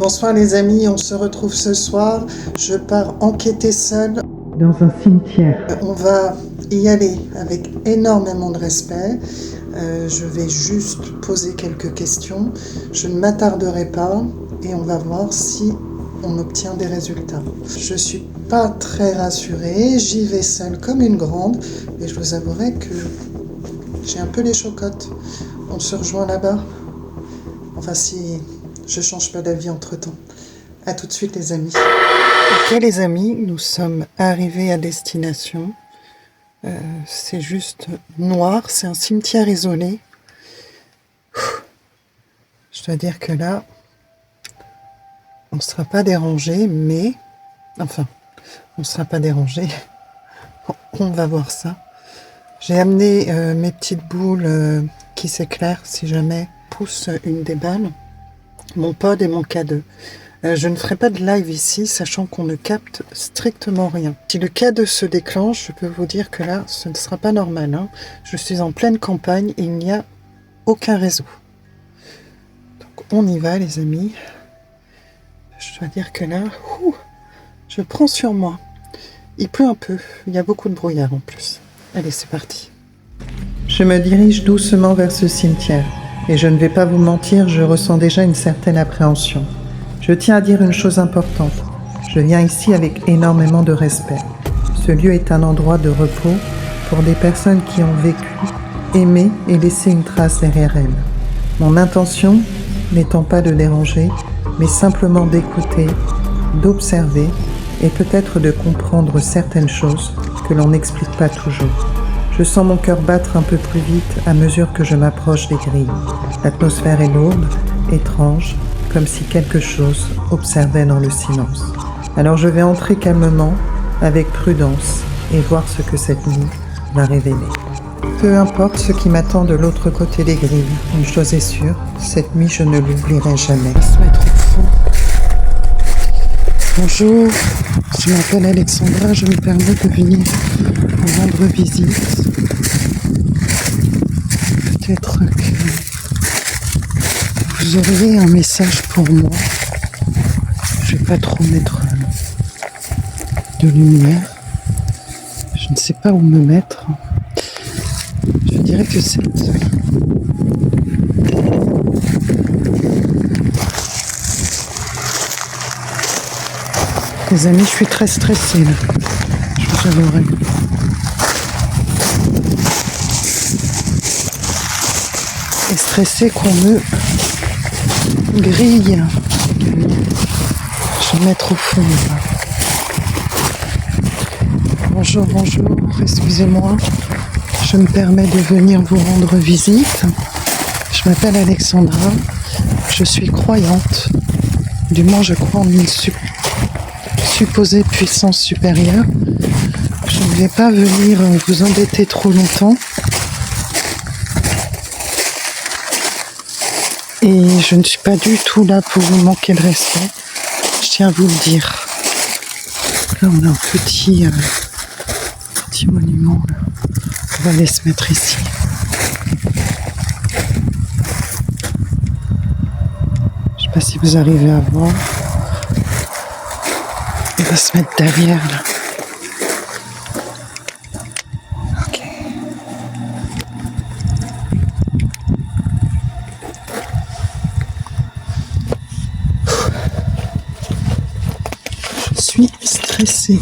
Bonsoir les amis, on se retrouve ce soir. Je pars enquêter seule dans un cimetière. On va y aller avec énormément de respect. Je vais juste poser quelques questions. Je ne m'attarderai pas et on va voir si on obtient des résultats. Je suis pas très rassurée, j'y vais seule comme une grande et je vous avouerai que j'ai un peu les chocottes. On se rejoint là-bas. Enfin si je change pas d'avis entre-temps. À tout de suite les amis. Ok les amis, nous sommes arrivés à destination. C'est juste noir, c'est un cimetière isolé. Je dois dire que là, on ne sera pas dérangé, mais... Enfin, on ne sera pas dérangé. On va voir ça. J'ai amené mes petites boules qui s'éclairent si jamais pousse une des balles. Mon pod et mon K2. Je ne ferai pas de live ici, sachant qu'on ne capte strictement rien. Si le K2 se déclenche, je peux vous dire que là, ce ne sera pas normal. Hein. Je suis en pleine campagne et il n'y a aucun réseau. Donc on y va les amis. Je dois dire que là, je prends sur moi. Il pleut un peu, il y a beaucoup de brouillard en plus. Allez, c'est parti. Je me dirige doucement vers ce cimetière. Et je ne vais pas vous mentir, je ressens déjà une certaine appréhension. Je tiens à dire une chose importante. Je viens ici avec énormément de respect. Ce lieu est un endroit de repos pour des personnes qui ont vécu, aimé et laissé une trace derrière elles. Mon intention n'étant pas de déranger, mais simplement d'écouter, d'observer et peut-être de comprendre certaines choses que l'on n'explique pas toujours. Je sens mon cœur battre un peu plus vite à mesure que je m'approche des grilles. L'atmosphère est lourde, étrange, comme si quelque chose observait dans le silence. Alors je vais entrer calmement, avec prudence, et voir ce que cette nuit va révéler. Peu importe ce qui m'attend de l'autre côté des grilles, une chose est sûre, cette nuit je ne l'oublierai jamais. On va se mettre au fond. Bonjour, je m'appelle Alexandra, je me permets de venir vous rendre visite. Peut-être que vous auriez un message pour moi. Je vais pas trop mettre de lumière. Je ne sais pas où me mettre. Je dirais que c'est... Les amis, je suis très stressée là. Je vous avouerai. Et stressée qu'on me grille. Je vais me mettre au fond là. Bonjour, excusez-moi. Je me permets de venir vous rendre visite. Je m'appelle Alexandra. Je suis croyante. Du moins, je crois en une supposée puissance supérieure. Je ne vais pas venir vous embêter trop longtemps. Et je ne suis pas du tout là pour vous manquer de respect. Je tiens à vous le dire. Là, on a un petit monument. Là. On va aller se mettre ici. Je ne sais pas si vous arrivez à voir. On va se mettre derrière là. Ok. Je suis stressée.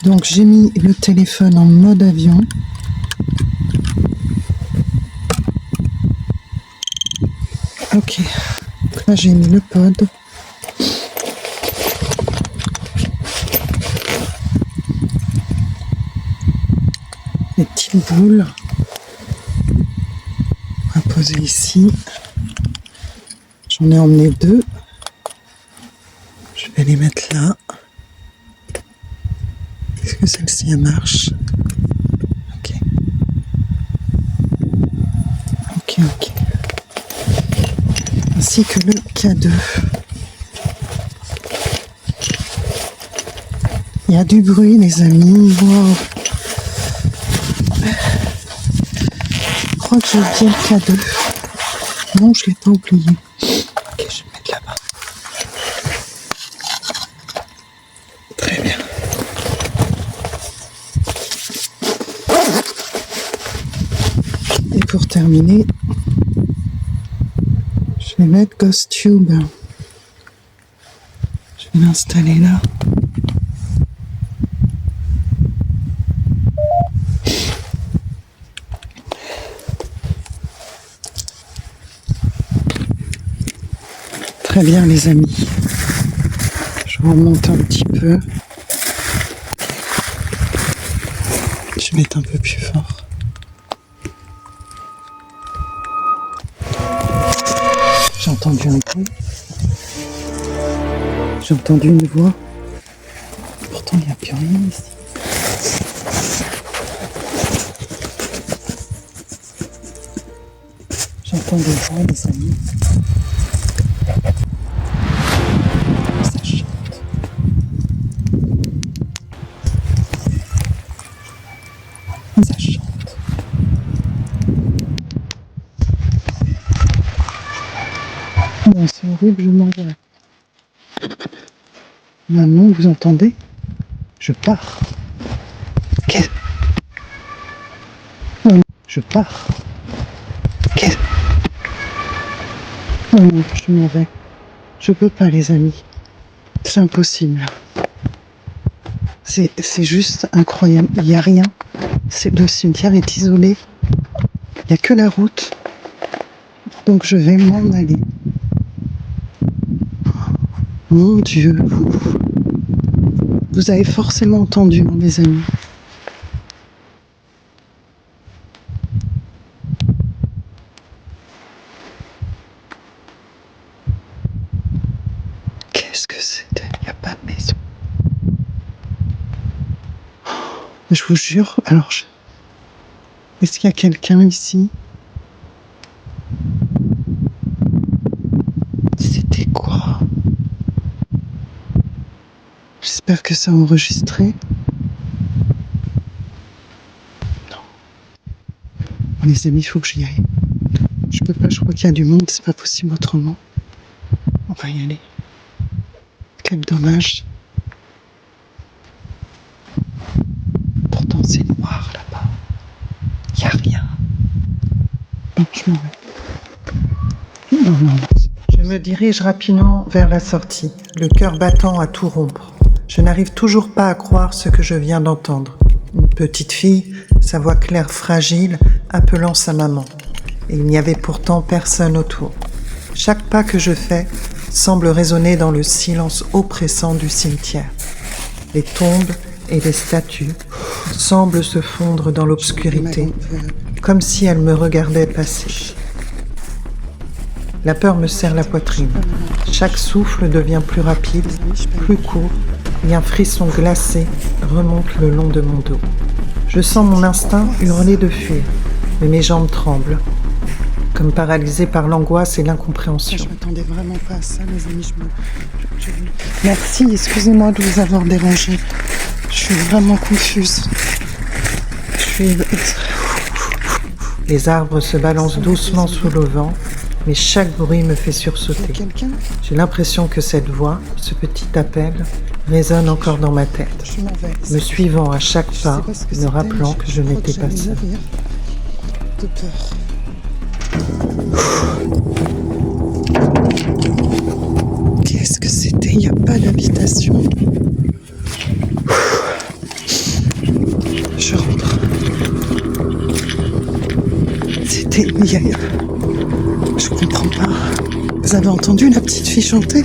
Donc j'ai mis le téléphone en mode avion. Ok. Donc là j'ai mis le pod. Les petites boules à poser ici. J'en ai emmené 2. Je vais les mettre là. Est-ce que celle-ci elle marche? Ok. Ok. Ainsi que le K2. Il y a du bruit les amis. Wow. Je crois que j'ai oublié le K2. Non, je ne l'ai pas oublié. Ok, je vais mettre pour terminer, je vais mettre Ghost Tube. Je vais l'installer là. Très bien les amis. Je remonte un petit peu. Je vais mettre un peu plus fort. J'ai entendu un bruit. J'ai entendu une voix. Pourtant, il n'y a plus rien ici. J'entends des voix, les amis. Ça chante. Ça chante. Non, c'est horrible, je m'en vais. Maman, vous entendez? Je pars. Qu'est-ce? Non, je pars. Qu'est-ce? Non, je m'en vais. Je peux pas, les amis. C'est impossible. C'est juste incroyable. Il n'y a rien. Le cimetière est isolé. Il n'y a que la route. Donc je vais m'en aller. Mon Dieu. Vous avez forcément entendu, hein, mes amis. Qu'est-ce que c'était? Il n'y a pas de maison. Je vous jure, alors est-ce qu'il y a quelqu'un ici? C'était quoi? J'espère que ça a enregistré. Non. Bon, les amis, il faut que j'y aille. Je peux pas, je crois qu'il y a du monde, c'est pas possible autrement. On va y aller. Quel dommage. Pourtant c'est noir là-bas. Il n'y a rien. Non, je m'en vais. Non, non, non. Je me dirige rapidement vers la sortie, le cœur battant à tout rompre. Je n'arrive toujours pas à croire ce que je viens d'entendre. Une petite fille, sa voix claire fragile, appelant sa maman. Et il n'y avait pourtant personne autour. Chaque pas que je fais semble résonner dans le silence oppressant du cimetière. Les tombes et les statues semblent se fondre dans l'obscurité, comme si elles me regardaient passer. La peur me serre la poitrine. Chaque souffle devient plus rapide, plus court, et un frisson glacé remonte le long de mon dos. Je sens mon instinct hurler de fuir, mais mes jambes tremblent, comme paralysées par l'angoisse et l'incompréhension. Je m'attendais vraiment pas à ça, les amis. Merci, excusez-moi de vous avoir dérangé. Je suis vraiment confuse. Les arbres se balancent doucement sous le vent, mais chaque bruit me fait sursauter. J'ai l'impression que cette voix, ce petit appel, résonne encore dans ma tête, me suivant à chaque pas, me rappelant que je n'étais pas seule. De peur. Qu'est-ce que c'était? Il n'y a pas d'habitation. Je rentre. C'était... Je comprends pas. Vous avez entendu la petite fille chanter?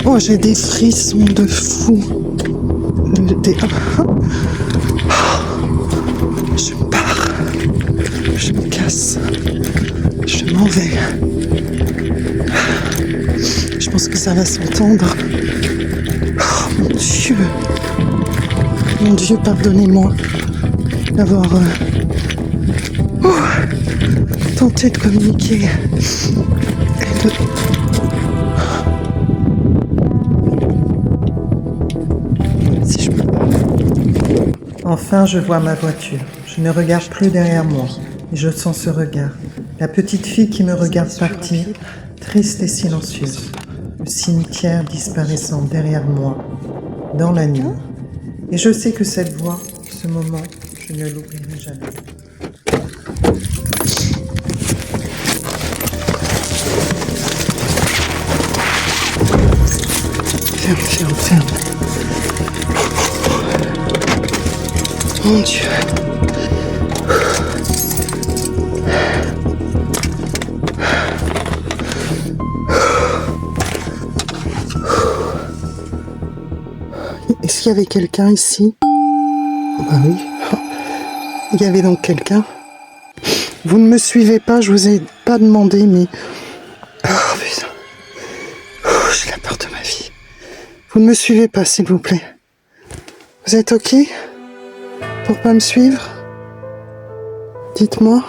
Oh, j'ai des frissons de fou. Je pars. Je me casse. Je m'en vais. Je pense que ça va s'entendre. Oh, mon Dieu. Mon Dieu, pardonnez-moi d'avoir tenté de communiquer. Si je peux. Enfin, je vois ma voiture. Je ne regarde plus derrière moi. Et je sens ce regard. La petite fille qui me regarde partir, triste et silencieuse. Le cimetière disparaissant derrière moi, dans la nuit. Et je sais que cette voix, ce moment, je ne l'oublierai jamais. Ferme, ferme, ferme. Mon Dieu. Est-ce qu'il y avait quelqu'un ici? Bah oui. Il y avait donc quelqu'un. Vous ne me suivez pas, je vous ai pas demandé, mais... Oh putain. Oh, j'ai la peur de ma vie. Vous ne me suivez pas, s'il vous plaît. Vous êtes OK pour pas me suivre? Dites-moi.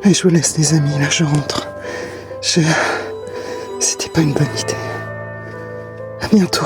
Et je vous laisse les amis, là je rentre. C'était pas une bonne idée. À bientôt.